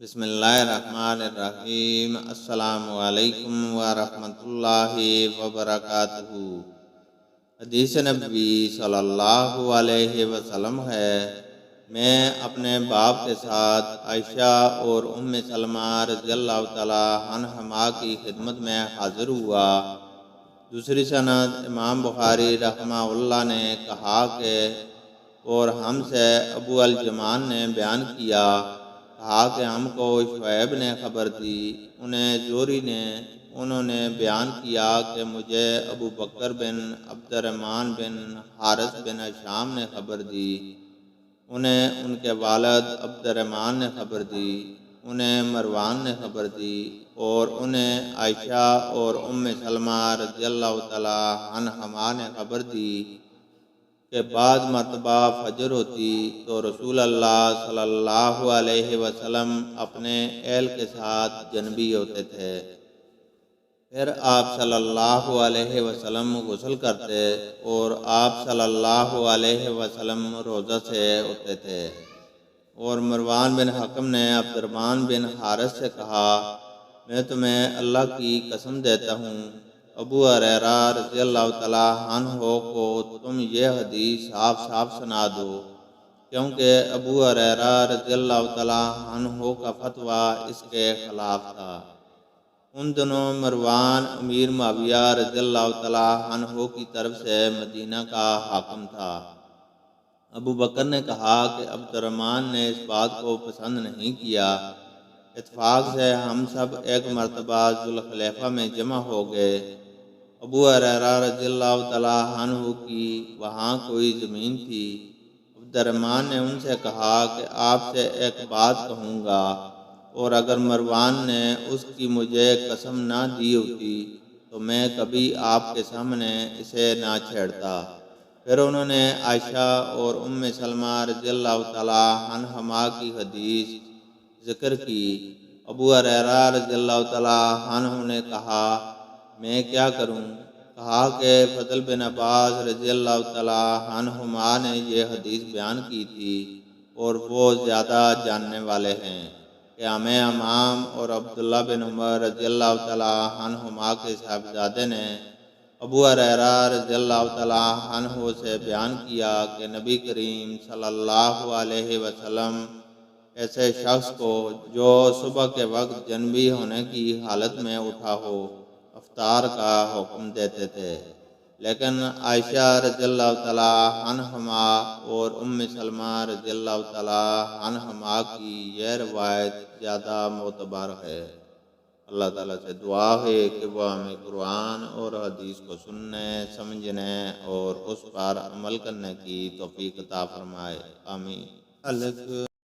بسم اللہ الرحمن الرحیم۔ السلام علیکم ورحمۃ اللہ وبرکاتہ۔ حدیث نبوی صلی اللہ علیہ وسلم ہے، میں اپنے باپ کے ساتھ عائشہ اور ام سلمہ رضی اللہ تعالی عنہما کی خدمت میں حاضر ہوا۔ دوسری سند امام بخاری رحمہ اللہ نے کہا کہ اور ہم سے ابو الجمان نے بیان کیا، کہا کہ ہم کو شعیب نے خبر دی، انہیں زوری نے، انہوں نے بیان کیا کہ مجھے ابو بکر بن عبد الرحمن بن حارث بن ہشام نے خبر دی، انہیں ان کے والد عبد الرحمن نے خبر دی، انہیں مروان نے خبر دی، اور انہیں عائشہ اور ام سلمہ رضی اللہ تعالی عنہما نے خبر دی کہ بعض مرتبہ فجر ہوتی تو رسول اللہ صلی اللہ علیہ وسلم اپنے اہل کے ساتھ جنبی ہوتے تھے، پھر آپ صلی اللہ علیہ وسلم غسل کرتے اور آپ صلی اللہ علیہ وسلم روزہ سے اٹھتے تھے۔ اور مروان بن حکم نے عبد الرحمن بن حارث سے کہا، میں تمہیں اللہ کی قسم دیتا ہوں، ابو ہریرہ رضی اللہ تعالیٰ عنہ کو تم یہ حدیث صاف صاف سنا دو، کیونکہ ابو ہریرہ رضی اللہ تعالیٰ عنہ کا فتویٰ اس کے خلاف تھا۔ ان دنوں مروان امیر معاویہ رضی اللہ تعالیٰ عنہ کی طرف سے مدینہ کا حاکم تھا۔ ابو بکر نے کہا کہ عبد الرحمن نے اس بات کو پسند نہیں کیا۔ اتفاق سے ہم سب ایک مرتبہ ذوالخلیفہ میں جمع ہو گئے۔ ابو ہریرہ رضی اللہ تعالیٰ عنہ کی وہاں کوئی زمین تھی۔ عبد الرحمن نے ان سے کہا کہ آپ سے ایک بات کہوں گا، اور اگر مروان نے اس کی مجھے قسم نہ دی ہوتی تو میں کبھی آپ کے سامنے اسے نہ چھیڑتا۔ پھر انہوں نے عائشہ اور ام سلمہ رضی اللہ تعالیٰ عنہما کی حدیث ذکر کی۔ ابو ہریرہ رضی اللہ تعالیٰ عنہ نے کہا، میں کیا کروں؟ کہا کہ فضل بن عباس رضی اللہ تعالیٰ عنہما نے یہ حدیث بیان کی تھی، اور وہ زیادہ جاننے والے ہیں کہ ہمیں امام اور عبداللہ بن عمر رضی اللہ تعالیٰ عنہما کے صاحبزادے نے ابو ہریرہ رضی اللہ تعالیٰ عنہ سے بیان کیا کہ نبی کریم صلی اللہ علیہ وسلم ایسے شخص کو جو صبح کے وقت جنبی ہونے کی حالت میں اٹھا ہو افطار کا حکم دیتے تھے، لیکن عائشہ رضی اللہ تعالیٰ عنہما اور ام سلمہ رضی اللہ تعالیٰ عنہما کی یہ روایت زیادہ معتبر ہے۔ اللہ تعالیٰ سے دعا ہے کہ وہ ہمیں قرآن اور حدیث کو سننے، سمجھنے اور اس پر عمل کرنے کی توفیق عطا فرمائے، آمین۔